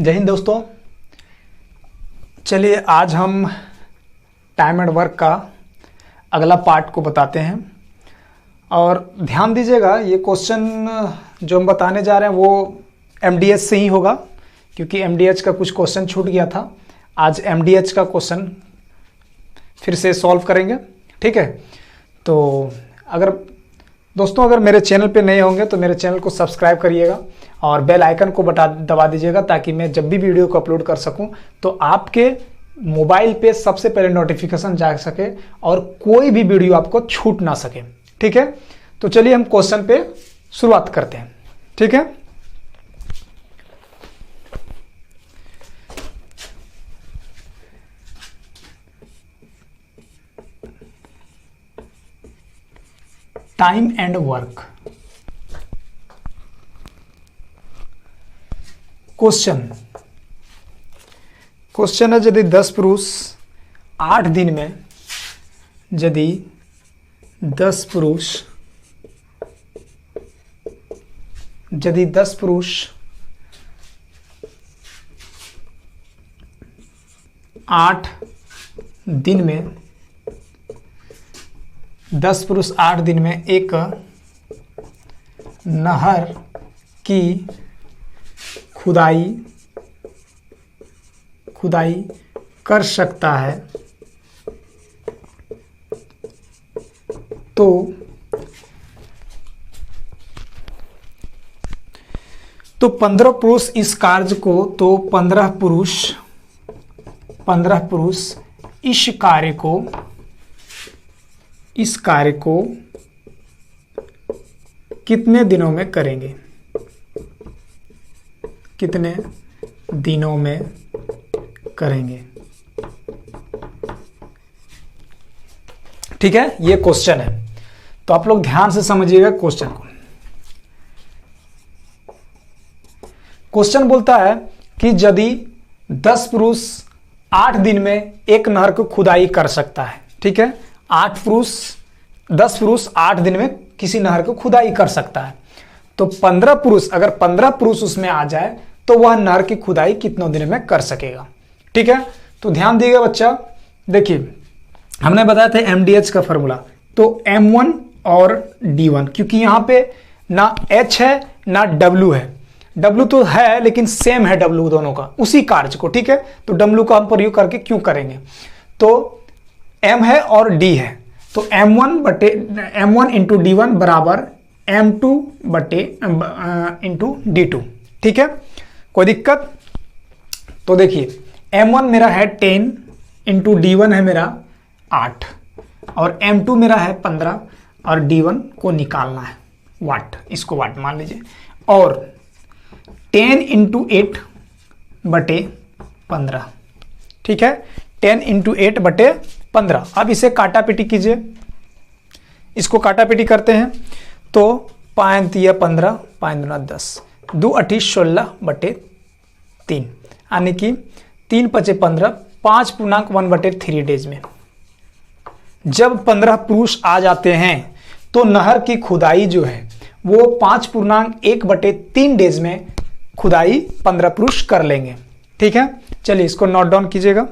जय हिंद दोस्तों। चलिए आज हम टाइम एंड वर्क का अगला पार्ट को बताते हैं और ध्यान दीजिएगा, ये क्वेश्चन जो हम बताने जा रहे हैं वो एमडीएच से ही होगा, क्योंकि एमडीएच का कुछ क्वेश्चन छूट गया था। आज एमडीएच का क्वेश्चन फिर से सॉल्व करेंगे, ठीक है। तो अगर मेरे चैनल पे नए होंगे तो मेरे चैनल को सब्सक्राइब करिएगा और बेल आइकन को दबा दीजिएगा, ताकि मैं जब भी वीडियो को अपलोड कर सकूं तो आपके मोबाइल पे सबसे पहले नोटिफिकेशन जा सके और कोई भी वीडियो आपको छूट ना सके, ठीक है। तो चलिए हम क्वेश्चन पे शुरुआत करते हैं, ठीक है। टाइम एंड वर्क क्वेश्चन है, यदि 10 पुरुष 8 दिन में 10 पुरुष 8 दिन में 10 पुरुष 8 दिन में एक नहर की खुदाई कर सकता है, तो 15 पुरुष इस कार्य को 15 पुरुष इस कार्य को कितने दिनों में करेंगे? कितने दिनों में करेंगे? ठीक है, ये क्वेश्चन है, तो आप लोग ध्यान से समझिएगा क्वेश्चन को। क्वेश्चन बोलता है कि यदि 10 पुरुष 8 दिन में एक नहर को खुदाई कर सकता है, ठीक है। 10 पुरुष 8 दिन में किसी नहर को खुदाई कर सकता है, तो 15 पुरुष, अगर 15 पुरुष उसमें आ जाए तो वह नहर की खुदाई कितनों दिन में कर सकेगा, ठीक है। तो ध्यान दिएगा बच्चा, देखिए हमने बताया था एमडीएच का फॉर्मूला, तो M1 और D1, क्योंकि यहां पे ना H है ना W है। W तो है लेकिन सेम है W दोनों का, उसी कार्य को, ठीक है। तो W का हम प्रयोग करके क्यों करेंगे, तो M है और D है, तो M1 इंटू D1 बराबर M2 इंटू D2, ठीक है। कोई दिक्कत? तो देखिए M1 मेरा है 10 इंटू D1 है मेरा 8 और M2 मेरा है 15 और D1 को निकालना है वाट, इसको वाट मान लीजिए, और 10 इंटू 8 बटे 15, ठीक है। 10 इंटू 8 बटे 15। अब इसे काटा पीटी कीजिए, इसको काटा पीटी करते हैं तो 5 या 15, 5 दूना 10, 2 8 16 बटे 3, यानी कि 3 5 15, 5.1/3 डेज में जब 15 पुरुष आ जाते हैं तो नहर की खुदाई जो है वो 5.1/3 डेज में खुदाई 15 पुरुष कर लेंगे, ठीक है। चलिए इसको नोट डाउन कीजिएगा।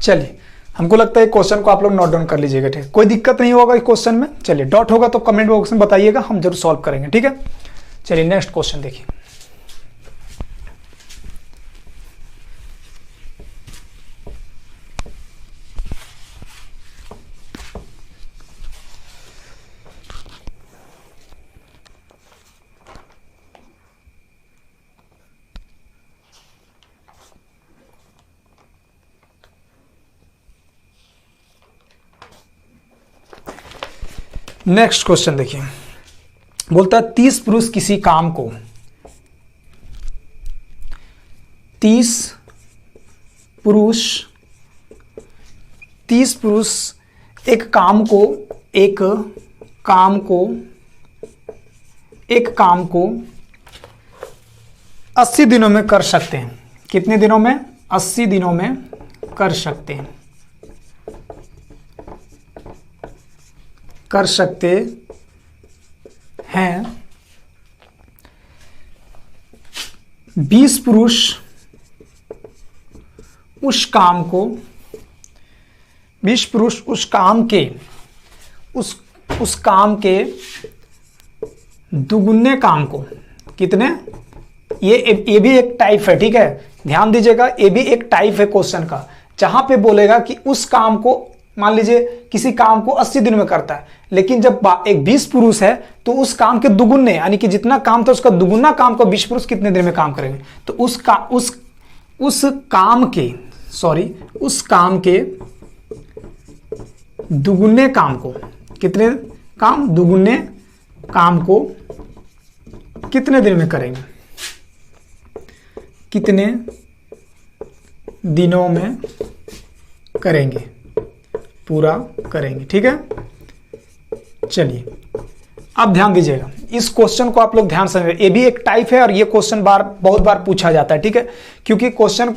चलिए, हमको लगता है क्वेश्चन को आप लोग नोट डाउन कर लीजिएगा, ठीक है। कोई दिक्कत नहीं होगा इस क्वेश्चन में। चलिए डॉट होगा तो कमेंट बॉक्स में बताइएगा, हम जरूर सॉल्व करेंगे, ठीक है। चलिए नेक्स्ट क्वेश्चन देखिए। नेक्स्ट क्वेश्चन देखिए, बोलता है 30 पुरुष किसी काम को 30 पुरुष एक काम को 80 दिनों में कर सकते हैं। कितने दिनों में? 80 दिनों में कर सकते हैं। 20 पुरुष उस काम के दुगुने काम को, कितने? ये भी एक टाइप है, ठीक है, ध्यान दीजिएगा, ये भी एक टाइप है क्वेश्चन का, जहां पे बोलेगा कि उस काम को, मान लीजिए किसी काम को 80 दिन में करता है, लेकिन जब एक 20 पुरुष है तो उस काम के दुगुने, यानी कि जितना काम था उसका दुगुना काम को 20 पुरुष कितने दिन में काम करेंगे? तो उस काम के दुगुने काम को, कितने काम? दुगुने काम को कितने दिन में करेंगे? कितने दिनों में करेंगे, पूरा करेंगे, ठीक है। चलिए अब ध्यान दीजिएगा, इस क्वेश्चन को आप लोग ध्यान से, ये भी एक टाइप है और ये क्वेश्चन बहुत बार पूछा जाता है, ठीक है, क्योंकि क्वेश्चन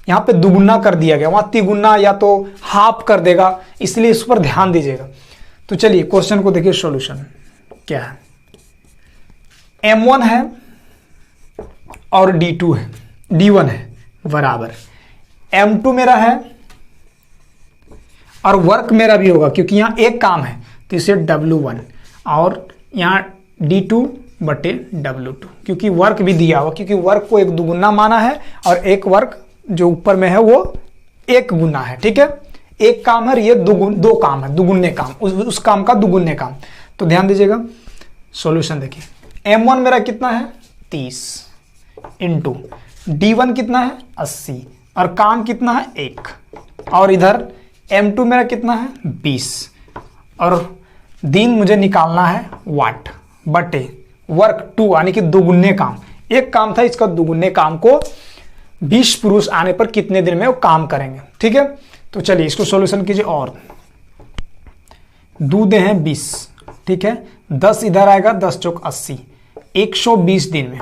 यहां पे दुगुना कर दिया गया, वहां तिगुना या तो हाफ कर देगा, इसलिए इस पर ध्यान दीजिएगा। तो चलिए क्वेश्चन को देखिए, सॉल्यूशन क्या है। M1 है और D1 है बराबर, M2 मेरा है और वर्क मेरा भी होगा, क्योंकि यहां एक काम है तो इसे W1, और यहां D2/W2, क्योंकि वर्क भी दिया हुआ, क्योंकि वर्क को एक दुगुना माना है और एक वर्क जो ऊपर में है वो एक गुना है, ठीक है। एक काम है, ये दो काम है, दुगुने काम, उस काम का दुगुने काम। तो ध्यान दीजिएगा, सॉल्यूशन देखिए, M1 मेरा कितना है? 30 इंटू D1 कितना है? 80, और काम कितना है? 1, और इधर M2 मेरा कितना है? 20, और दिन मुझे निकालना है वाट बटे वर्क 2, यानी कि दुगुने काम। एक काम था, इसका दुगुने काम को 20 पुरुष आने पर कितने दिन में वो काम करेंगे, ठीक है। तो चलिए इसको सॉल्यूशन कीजिए, और दूधे हैं 20, ठीक है, 10 इधर आएगा, 10 चौक 80, 120 दिन में।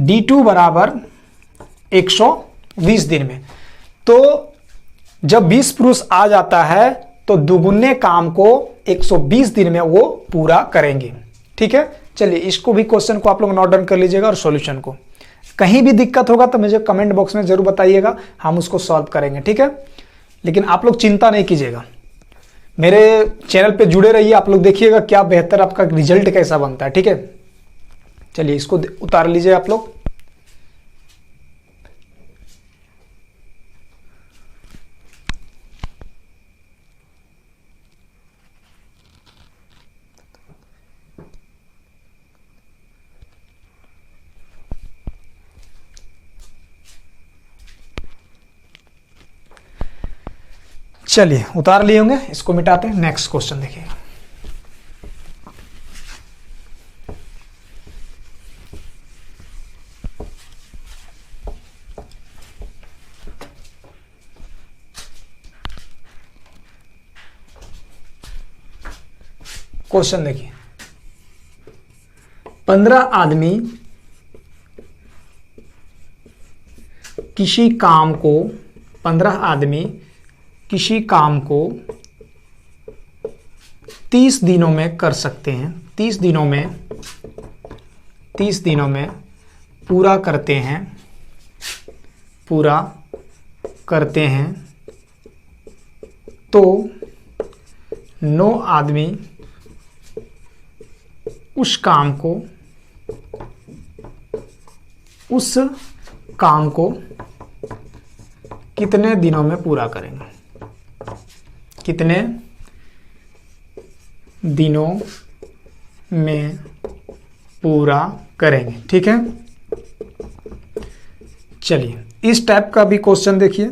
D2 बराबर 120 दिन में। तो जब 20 पुरुष आ जाता है तो दुगुने काम को 120 दिन में वो पूरा करेंगे, ठीक है। चलिए इसको भी, क्वेश्चन को आप लोग नोट डाउन कर लीजिएगा और सॉल्यूशन को। कहीं भी दिक्कत होगा तो मुझे कमेंट बॉक्स में जरूर बताइएगा, हम उसको सॉल्व करेंगे, ठीक है। लेकिन आप लोग चिंता नहीं कीजिएगा, मेरे चैनल पे जुड़े रहिए, आप लोग देखिएगा क्या बेहतर आपका रिजल्ट कैसा बनता है, ठीक है। चलिए इसको उतार लीजिए आप लोग। चलिए उतार लिए होंगे, इसको मिटाते हैं। नेक्स्ट क्वेश्चन देखिएगा। क्वेश्चन देखिए, 15 आदमी किसी काम को 30 दिनों में कर सकते हैं, 30 दिनों में पूरा करते हैं, तो 9 आदमी उस काम को कितने दिनों में पूरा करेंगे? कितने दिनों में पूरा करेंगे, ठीक है। चलिए इस टाइप का भी क्वेश्चन देखिए,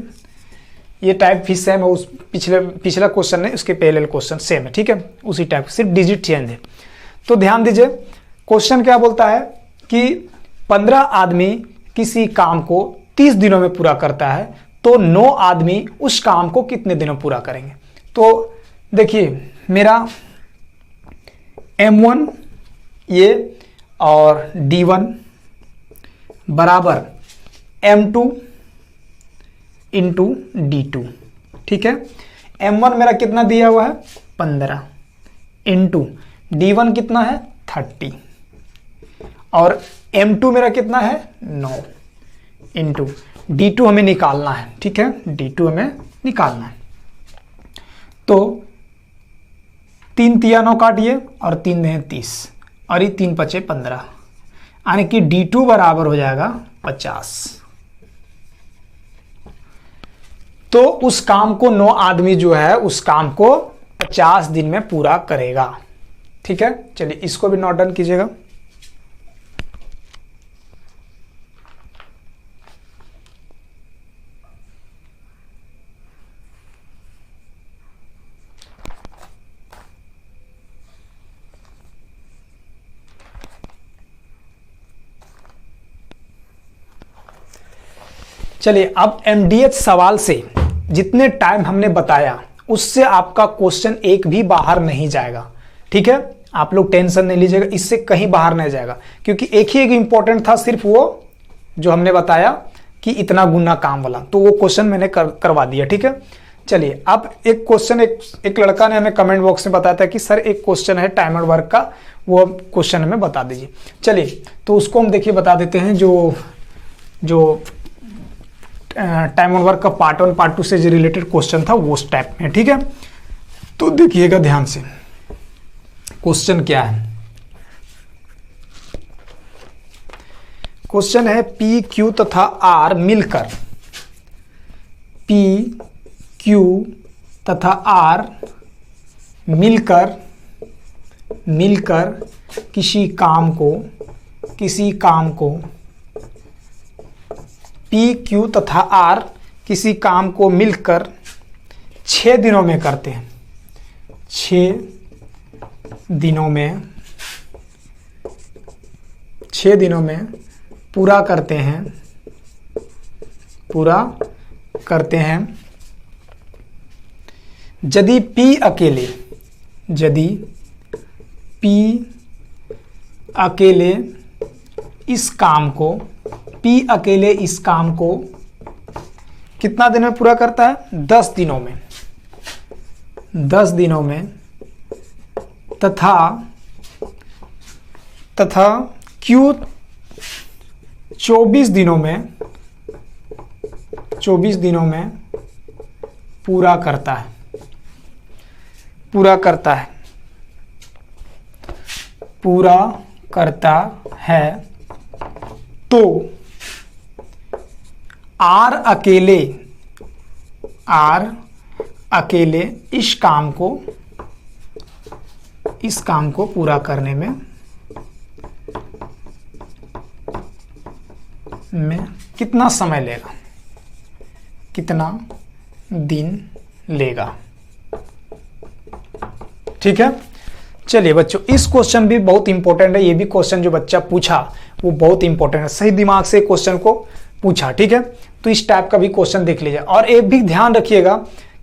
ये टाइप भी सेम है, उस पिछला क्वेश्चन है, उसके पहले क्वेश्चन सेम है, ठीक है, उसी टाइप, सिर्फ डिजिट चेंज है। तो ध्यान दीजिए, क्वेश्चन क्या बोलता है कि 15 आदमी किसी काम को 30 दिनों में पूरा करता है तो 9 आदमी उस काम को कितने दिनों पूरा करेंगे। तो देखिए मेरा M1 ये और D1 बराबर M2 इंटू D2, ठीक है। M1 मेरा कितना दिया हुआ है 15 इंटू D1 कितना है 30 और M2 मेरा कितना है 9 इंटू D2 हमें निकालना है, ठीक है, D2 हमें निकालना है। तो 3 तिया 9 काटिए और 3 दें 30 और ये 3 पचे 15, यानी कि D2 बराबर हो जाएगा 50। तो उस काम को 9 आदमी जो है उस काम को 50 दिन में पूरा करेगा, ठीक है। चलिए इसको भी नोट डाउन कीजिएगा। चलिए अब MDH सवाल से जितने टाइम हमने बताया उससे आपका क्वेश्चन एक भी बाहर नहीं जाएगा, ठीक है। आप लोग टेंशन नहीं लीजिएगा, इससे कहीं बाहर नहीं जाएगा, क्योंकि एक ही एक इंपॉर्टेंट था, सिर्फ वो जो हमने बताया कि इतना गुना काम वाला, तो वो क्वेश्चन मैंने करवा दिया, ठीक है। चलिए अब एक क्वेश्चन एक लड़का ने हमें कमेंट बॉक्स में बताया था कि सर एक क्वेश्चन है टाइम एंड वर्क का, वो क्वेश्चन हमें बता दीजिए। चलिए तो उसको हम देखिए बता देते हैं। जो टाइम एंड वर्क का पार्ट 1 पार्ट 2 से जो रिलेटेड क्वेश्चन था वो उस टाइप में, ठीक है। तो देखिएगा ध्यान से क्वेश्चन क्या है। क्वेश्चन है P, Q तथा R मिलकर, P, Q तथा R मिलकर किसी काम को P, Q तथा R किसी काम को मिलकर 6 दिनों में करते हैं, 6 दिनों में पूरा करते हैं। यदि P अकेले इस काम को कितना दिन में पूरा करता है 10 दिनों में तथा Q 24 दिनों में पूरा करता है तो R अकेले इस काम को पूरा करने में कितना समय लेगा, कितना दिन लेगा, ठीक है। चलिए बच्चों इस क्वेश्चन भी बहुत इंपॉर्टेंट है, ये भी क्वेश्चन जो बच्चा पूछा वो बहुत इंपॉर्टेंट है, सही दिमाग से क्वेश्चन को पूछा, ठीक है। तो इस टाइप का भी क्वेश्चन देख लीजिए। और एक भी ध्यान रखिएगा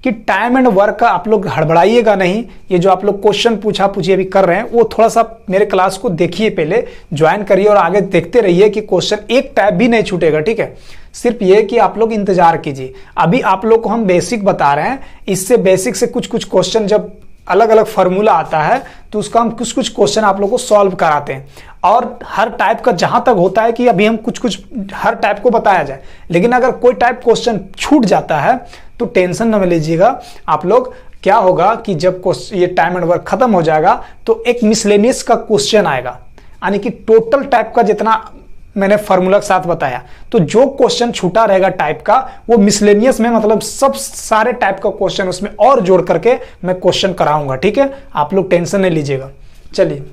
कि टाइम एंड वर्क का आप लोग हड़बड़ाइएगा नहीं। ये जो आप लोग क्वेश्चन पूछी अभी कर रहे हैं वो थोड़ा सा मेरे क्लास को देखिए, पहले ज्वाइन करिए और आगे देखते रहिए कि क्वेश्चन एक टाइप भी नहीं छूटेगा, ठीक है। सिर्फ ये कि आप लोग इंतजार कीजिए। अभी आप लोग को हम बेसिक बता रहे हैं, इससे बेसिक से कुछ क्वेश्चन जब अलग अलग फार्मूला आता है तो उसका हम कुछ क्वेश्चन आप लोग को सॉल्व कराते हैं। और हर टाइप का जहां तक होता है कि अभी हम कुछ हर टाइप को बताया जाए, लेकिन अगर कोई टाइप क्वेश्चन छूट जाता है तो टेंशन न लीजिएगा आप लोग। क्या होगा कि जब ये टाइम एंड वर्क खत्म हो जाएगा तो एक मिसलेनियस का क्वेश्चन आएगा, यानी कि टोटल टाइप का जितना मैंने फार्मूला के साथ बताया, तो जो क्वेश्चन छूटा रहेगा टाइप का वो मिसलेनियस में, मतलब सब सारे टाइप का क्वेश्चन उसमें और जोड़ करके मैं क्वेश्चन कराऊंगा, ठीक है। आप लोग टेंशन नहीं लीजिएगा। चलिए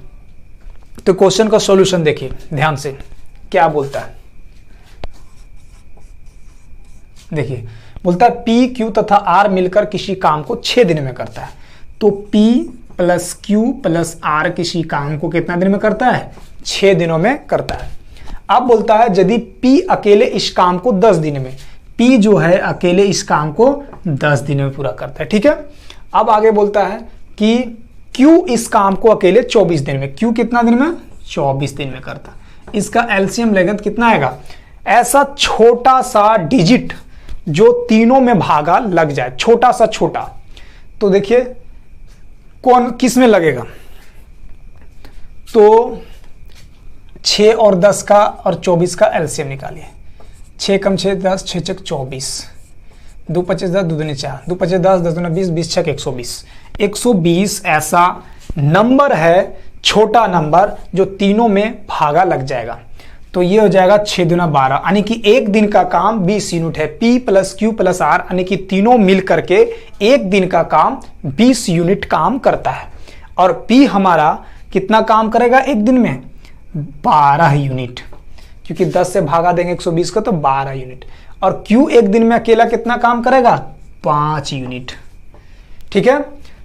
तो क्वेश्चन का सॉल्यूशन देखिए ध्यान से क्या बोलता है। देखिए बोलता है P, Q तथा R मिलकर किसी काम को 6 दिन में करता है। तो P + Q + R किसी काम को कितना दिन में करता है 6 दिनों में करता है। अब बोलता है यदि P अकेले इस काम को 10 दिन में, P जो है अकेले इस काम को 10 दिन में पूरा करता है, ठीक है। अब आगे बोलता है कि Q इस काम को अकेले 24 दिन में, Q कितना दिन में, 24 दिन में करता है। इसका एलसीएम लेंगे तो कितना आएगा, ऐसा छोटा सा डिजिट जो तीनों में भागा लग जाए, छोटा सा छोटा, तो देखिए कौन किस में लगेगा, तो 6 और 10 का और 24 का एलसीएम निकालिए। 6 कम 6 10, 6 छक 24, 2 25 10, 2 दूनी 4, 2 25 10, 10 दूना 20, 20 छक 120। 120 ऐसा नंबर है, छोटा नंबर जो तीनों में भागा लग जाएगा। तो ये हो जाएगा 6 दूना 12, यानी कि एक दिन का काम 20 यूनिट है। P plus Q plus R यानी कि तीनों मिल करके एक दिन का काम 20 यूनिट काम करता है। और P हमारा कितना काम करेगा एक दिन में, 12 यूनिट, क्योंकि 10 से भागा देंगे 120 को तो 12 यूनिट। और Q एक दिन में अकेला कितना काम करेगा, 5 यूनिट, ठीक है।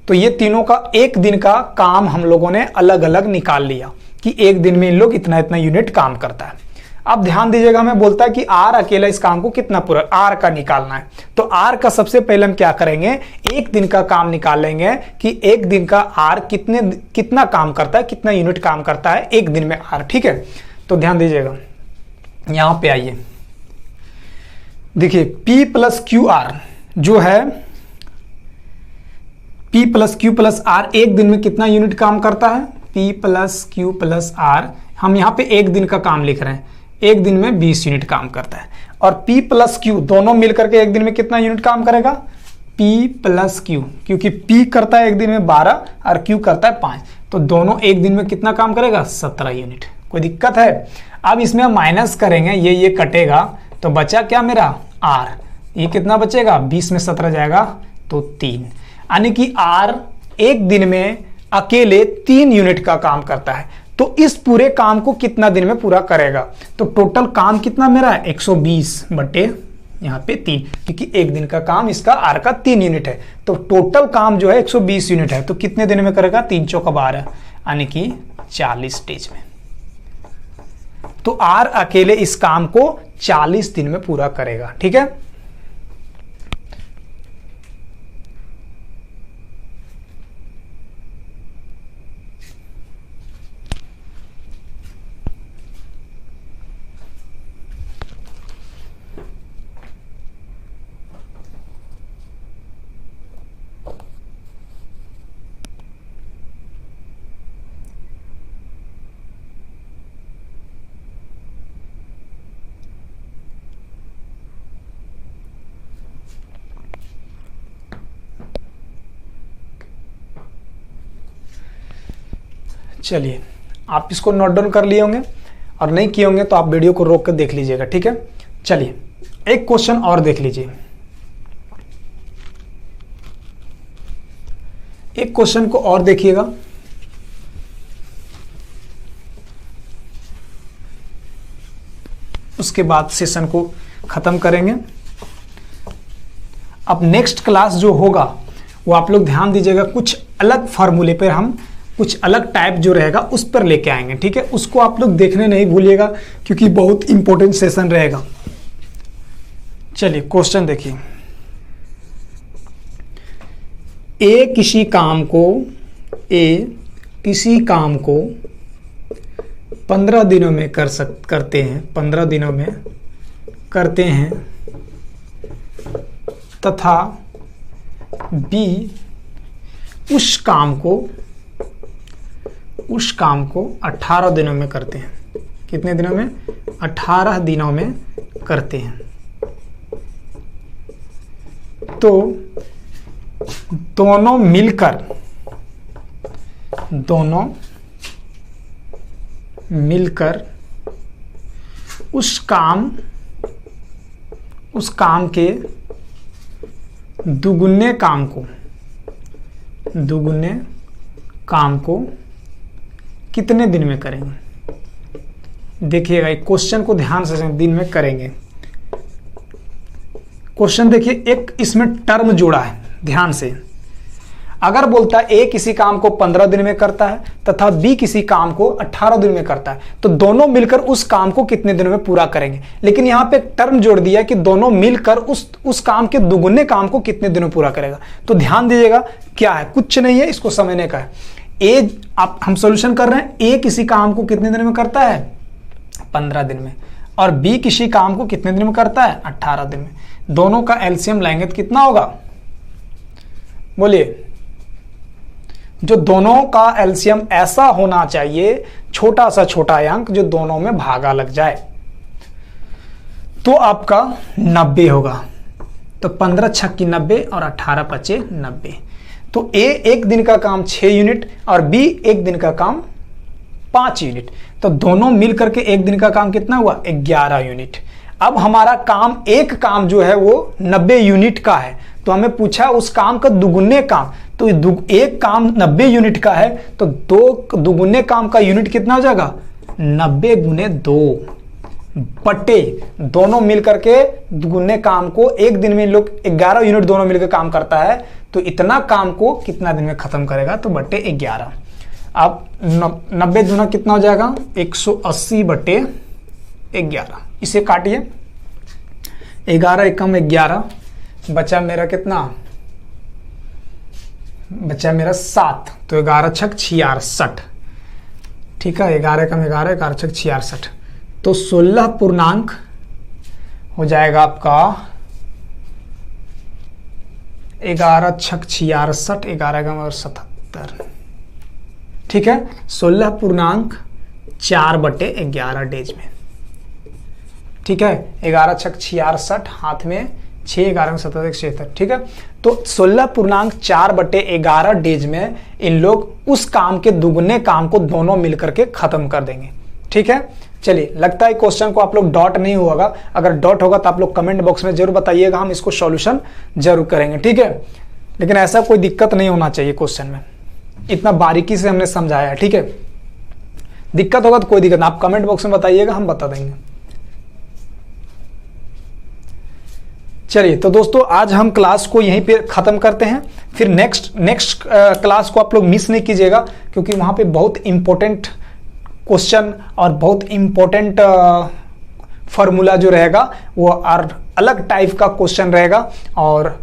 तो ये तीनों का एक दिन का काम हम लोगों ने अलग अलग निकाल लिया कि एक दिन में इन लोग इतना इतना यूनिट काम करता है। अब ध्यान दीजिएगा, हमें बोलता है कि R अकेला इस काम को कितना पूरा, R का निकालना है। तो R का सबसे पहले हम क्या करेंगे, एक दिन का काम निकाल लेंगे कि एक दिन का R कितना काम करता है, कितना यूनिट काम करता है एक दिन में R, ठीक है। तो ध्यान दीजिएगा, यहां पे आइए, देखिए P प्लस क्यू आर जो है, P plus Q plus R एक दिन में कितना यूनिट काम करता है, P plus Q plus R, हम यहाँ पे एक दिन का काम लिख रहे हैं, एक दिन में 20 यूनिट काम करता है। और P प्लस Q दोनों मिलकर के एक दिन में कितना यूनिट काम करेगा, P प्लस Q, क्योंकि P करता है एक दिन में 12 और Q करता है 5, तो दोनों एक दिन में कितना काम करेगा, 17 यूनिट। कोई दिक्कत है? अब इसमें माइनस करेंगे, ये कटेगा, तो बचा क्या मेरा R, ये कितना बचेगा, 20 में 17 जाएगा तो 3, यानी कि R एक दिन में अकेले 3 यूनिट का काम करता है। तो इस पूरे काम को कितना दिन में पूरा करेगा, तो टोटल काम कितना मेरा 120 बटे यहाँ पे 3, क्योंकि एक दिन का काम इसका R का 3 यूनिट है, तो टोटल काम जो है 120 यूनिट है। तो कितने दिन में करेगा, 3 चौका 12, यानी कि 40 डेज में। तो R अकेले इस काम को 40 दिन में पूरा करेगा, ठीक है। चलिए, आप इसको नोट डाउन कर लिए होंगे, और नहीं किए होंगे तो आप वीडियो को रोक कर देख लीजिएगा, ठीक है। चलिए एक क्वेश्चन और देख लीजिए, एक क्वेश्चन को और देखिएगा। उसके बाद सेशन को खत्म करेंगे। अब नेक्स्ट क्लास जो होगा वो आप लोग ध्यान दीजिएगा, कुछ अलग फार्मूले पर हम कुछ अलग टाइप जो रहेगा उस पर लेके आएंगे, ठीक है। उसको आप लोग देखने नहीं भूलिएगा, क्योंकि बहुत इंपॉर्टेंट सेशन रहेगा। चलिए क्वेश्चन देखिए, ए किसी काम को 15 दिनों में करते हैं, 15 दिनों में करते हैं, तथा बी उस काम को 18 दिनों में करते हैं। कितने दिनों में, 18 दिनों में करते हैं। तो दोनों मिलकर उस काम के दुगुने काम को कितने दिन में करेंगे। देखिएगा एक क्वेश्चन को ध्यान से दिन में करेंगे। क्वेश्चन देखिए, एक इसमें टर्म जोड़ा है, ध्यान से। अगर बोलता है ए किसी काम को 15 दिन में करता है तथा बी किसी काम को 18 दिन में करता है, तो दोनों मिलकर उस काम को कितने दिनों में पूरा करेंगे। लेकिन यहां पे एक टर्म जोड़ दिया कि दोनों मिलकर उस काम के दुगुने काम को कितने दिनों में पूरा करेगा। तो ध्यान दीजिएगा क्या है, कुछ नहीं है, इसको समझने का है। ए आप हम सॉल्यूशन कर रहे हैं, ए किसी काम को कितने दिन में करता है 15 दिन में, और बी किसी काम को कितने दिन में करता है 18 दिन में। दोनों का एलसीएम लेंगे तो कितना होगा, बोलिए। जो दोनों का एलसीएम ऐसा होना चाहिए, छोटा सा छोटा अंक जो दोनों में भागा लग जाए, तो आपका 90 होगा। तो 15 छक्की 90 और 18 पचे 90। तो ए एक दिन का काम 6 यूनिट और बी एक दिन का काम 5 यूनिट, तो दोनों मिलकर के एक दिन का काम कितना हुआ 11 यूनिट। अब हमारा काम, एक काम जो है वो 90 यूनिट का है, तो हमें पूछा उस काम का दुगुने काम, तो एक काम 90 यूनिट का है तो दो दुगुने काम का यूनिट कितना हो जाएगा 90 गुने 2 बटे दोनों मिलकर के दुगुने काम को एक दिन में लोग 11 यूनिट दोनों मिलकर काम करता है, तो इतना काम को कितना दिन में खत्म करेगा, तो बटे 11। अब 90 दूना कितना हो जाएगा 180 बटे 11। इसे काटिए, 11 एकम 11, बचा मेरा कितना, बचा मेरा 7, तो 11 छक 66। ठीक है, 11 एकम 11, 11 छक 66, तो 16 पूर्णांक हो जाएगा आपका 11 छक 66, 11 एकम 77। ठीक है, 16 पूर्णांक 4 बटे 11 डेज में। ठीक है, 11 छक 66, हाथ में 6, 11 77, 76। ठीक है, तो 16 पूर्णांक 4 बटे 11 डेज में इन लोग उस काम के दुगने काम को दोनों मिलकर के खत्म कर देंगे। ठीक है, चलिए, लगता है क्वेश्चन को आप लोग डॉट नहीं होगा, अगर डॉट होगा तो आप लोग कमेंट बॉक्स में जरूर बताइएगा, हम इसको सॉल्यूशन जरूर करेंगे। ठीक है, लेकिन ऐसा कोई दिक्कत नहीं होना चाहिए क्वेश्चन में, इतना बारीकी से हमने समझाया है। ठीक है, दिक्कत होगा तो कोई दिक्कत नहीं, आप कमेंट बॉक्स में बताइएगा, हम बता देंगे। चलिए, तो दोस्तों आज हम क्लास को यहीं पे खत्म करते हैं, फिर नेक्स्ट क्लास को आप लोग मिस नहीं कीजिएगा, क्योंकि वहां पे बहुत इंपॉर्टेंट क्वेश्चन और बहुत इंपॉर्टेंट फॉर्मूला जो रहेगा वो अलग टाइप का क्वेश्चन रहेगा और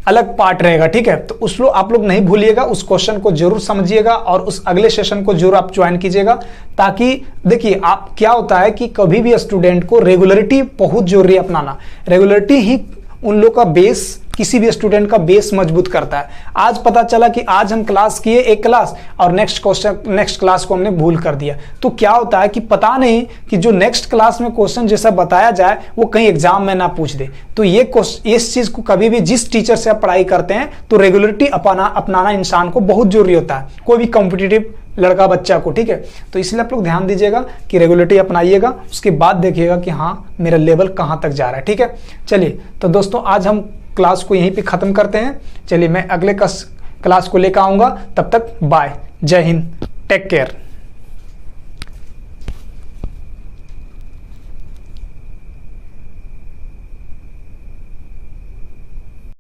अलग पार्ट रहेगा। ठीक है, तो उस आप लोग नहीं भूलिएगा, उस क्वेश्चन को जरूर समझिएगा और उस अगले सेशन को जरूर आप ज्वाइन कीजिएगा, ताकि देखिए आप क्या होता है कि कभी भी स्टूडेंट को रेगुलरिटी बहुत जरूरी है अपनाना। रेगुलरिटी ही उन लोग का बेस, किसी भी स्टूडेंट का बेस मजबूत करता है। आज पता चला कि आज हम क्लास किए एक क्लास और नेक्स्ट क्लास को हमने भूल कर दिया, तो क्या होता है कि पता नहीं कि जो नेक्स्ट क्लास में क्वेश्चन जैसा बताया जाए वो कहीं एग्जाम में ना पूछ दे। तो ये इस चीज को कभी भी जिस टीचर से आप पढ़ाई करते हैं तो रेगुलरिटी अपनाना इंसान को बहुत जरूरी होता है, कोई भी कॉम्पिटिटिव लड़का बच्चा को। ठीक है, तो इसलिए आप लोग ध्यान दीजिएगा कि रेगुलरिटी अपनाइएगा, उसके बाद देखिएगा कि हाँ मेरा लेवल कहाँ तक जा रहा है। ठीक है, चलिए, तो दोस्तों आज हम क्लास को यहीं पे खत्म करते हैं। चलिए, मैं अगले क्लास को लेकर आऊंगा, तब तक बाय, जय हिंद, टेक केयर।